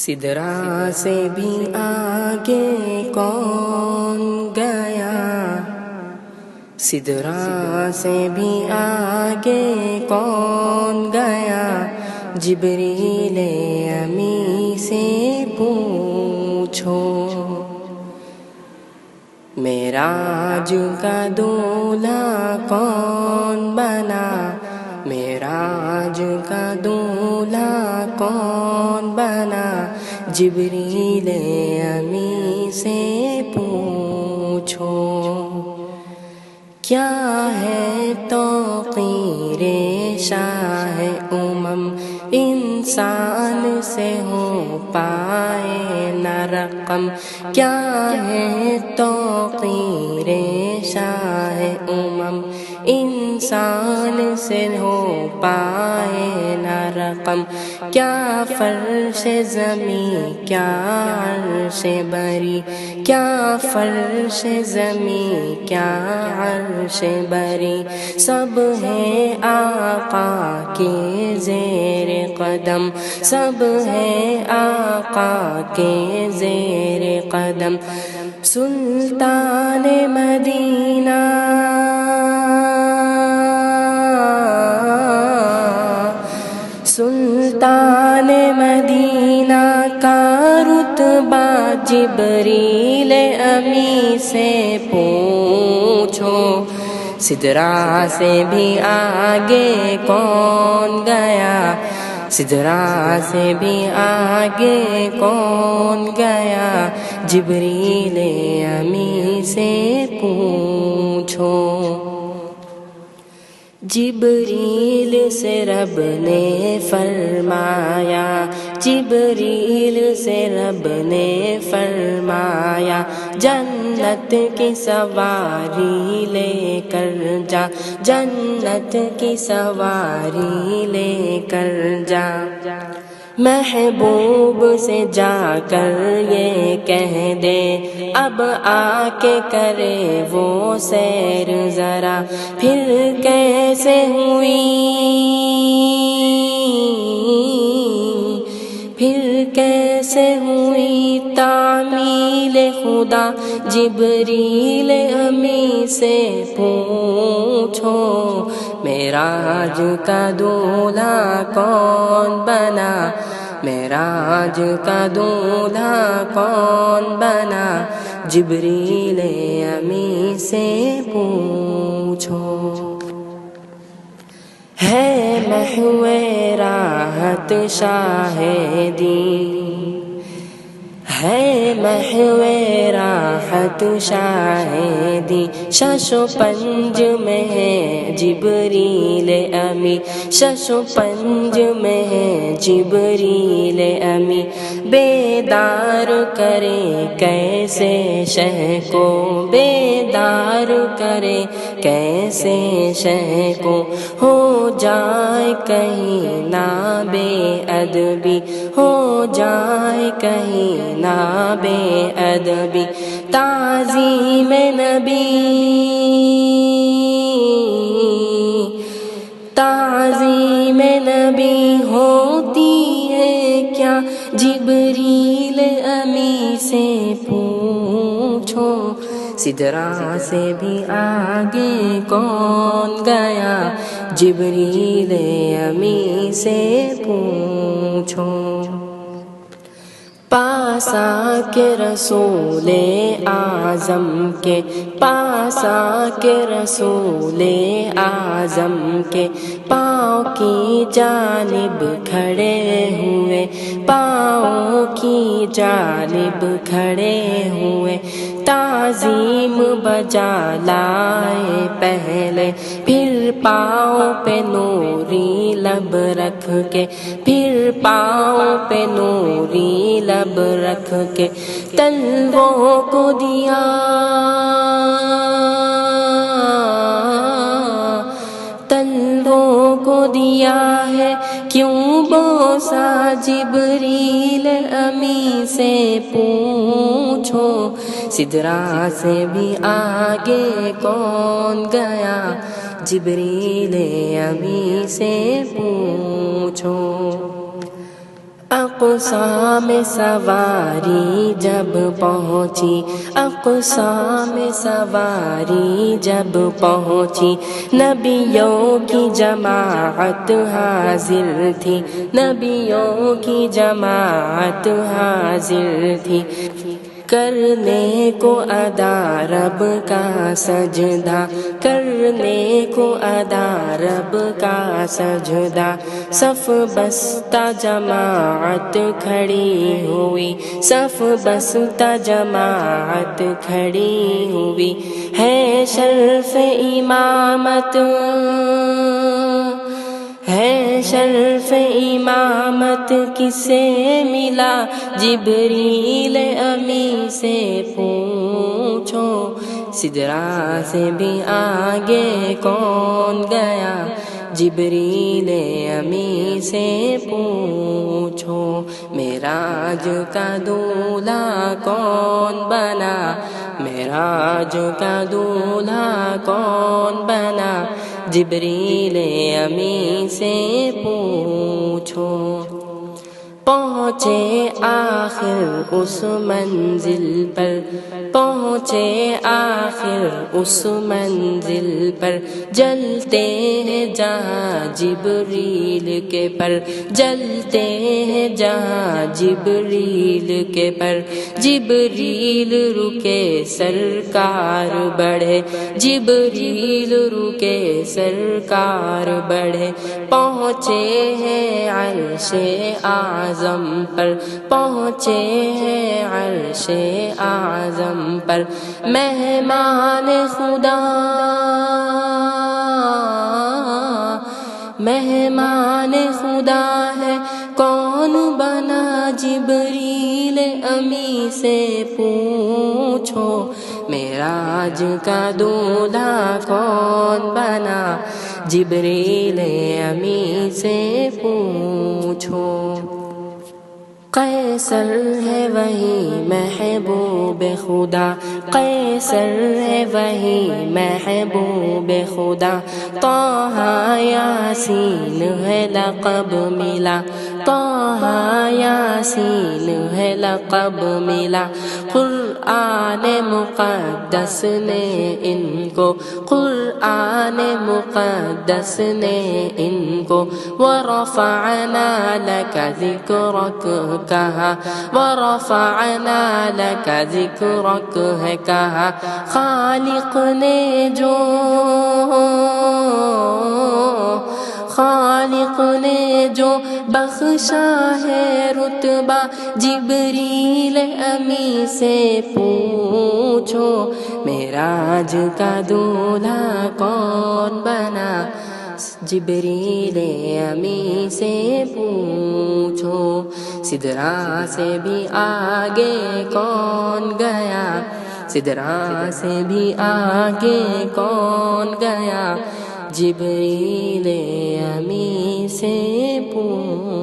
سدرا سے بھی آگے کون گیا، سدرا سے بھی آگے کون گیا، جبریل امی سے پوچھو۔ معراج کا دولہا کون بنا، معراج کا دولہا کون بنا، جبریل امی سے پوچھو۔ کیا ہے توقیر شاہ امم، انسان سے ہو پائے نہ رقم، کیا ہے توقیر شاہ امم، انسان سے ہو پائے نہ رقم، کیا فرش زمیں کیا عرش بری، کیا فرش زمیں کیا عرش بری، سب ہے آقا کے زیر قدم، سب ہے آقا کے زیر قدم۔ سلطان مدینہ سلطان مدینہ کا رتبہ جبریل امی سے پوچھو۔ سدرا سے بھی آگے کون گیا، سدرا سے بھی آگے کون گیا، جبریل امی سے پوچھو۔ جبریل سے رب نے فرمایا، جبریل سے رب نے فرمایا، جنت کی سواری لے کر جا، جنت کی سواری لے کر جا۔ محبوب سے جا کر یہ کہہ دے، اب آ کے کرے وہ سیر ذرا، پھر کیسے ہوئی، پھر کیسے ہوئی تعمیل خدا، جبریل امی سے پوچھو۔ معراج کا دولہا کون بنا، معراج کا دولہا کون بنا، جبریل امی سے پوچھو۔ ہے محو راحت شاہدی، ہے محو راحت شاہدی، شش و پنج میں ہے جبریل امی، شش و پنج میں ہے جبریل امی، بیدار کرے کیسے شہ کو، بیدار کرے کیسے شہ کو، ہو جائے کہیں نہ بے ادبی، ہو جائے کہیں نہ بے ادبی، تعظیم نبی، تعظیم نبی ہوتی ہے کیا، جبریل امی سے پوچھو۔ سدرا سے بھی آگے کون گیا، جبریل امی سے پوچھو۔ پاس آ کے رسول اعظم کے، پاس آ کے رسول اعظم کے، پاؤں کی جانب کھڑے ہوئے، پاؤں کی جانب کھڑے ہوئے، تعظیم بجا لائے پہلے، پھر پاؤں پہ نوری لب رکھ کے، پھر پاؤں پہ نوری لب رکھ کے، تلووں کو دیا، تلووں کو دیا ہے کیوں بوسا، جبریل امی سے پوچھو۔ سدرا سے بھی آگے کون گیا، جبریل امی سے پوچھو۔ اقصا میں سواری جب پہنچی، اقصا میں سواری جب پہنچی، نبیوں کی جماعت حاضر تھی، نبیوں کی جماعت حاضر تھی، کرنے کو ادا رب کا سجدہ، کرنے کو ادا رب کا سجدہ، صف بستہ جماعت کھڑی ہوئی، صف بستہ جماعت کھڑی ہوئی، ہے شرف امامت، ہے شرف امامت کسے ملا، جبریل امی سے پوچھو، سدرا سے بھی آگے کون گیا، جبریل امی سے پوچھو، معراج کا دولہا کون بنا، معراج کا دولہا کون بنا، جبریل امی سے پوچھو، پہنچے آخر اس منزل پر، پہنچے آخر اس منزل پر، جلتے ہیں جہاں جبریل کے پر، جلتے ہیں جہاں جبریل کے پر، جبریل رکے سرکار بڑھے، جبریل رکے سرکار بڑھے، پہنچے ہیں عرش اعظم پر، پہنچے ہیں عرش اعظم پر، مہمان خدا، مہمان خدا ہے کون بنا، جبریل امی سے پوچھو، معراج کا دولہا کون بنا، جبریل امی سے پوچھو، قیصر ہے وہی محبوب خدا، قیصر ہے وہی محبوب خدا، طٰہٰ یاسین ہے لقب ملا، طٰہٰ یاسین ہے لقب ملا، قرآن مقدس نے ان کو، قرآن مقدس نے ان کو، ورفعنا لک ذکرک کہا، ورفعنا لک ذکرک ہے کہا، خالق نے جو، خالق نے جو بخشا ہے رتبہ، جبریل امی سے پوچھو، معراج کا دولہا کون بنا، جبریل امی سے پوچھو، سدرا سے بھی آگے کون گیا، سدرا سے بھی آگے کون گیا، جبریل امی سے پوچھو۔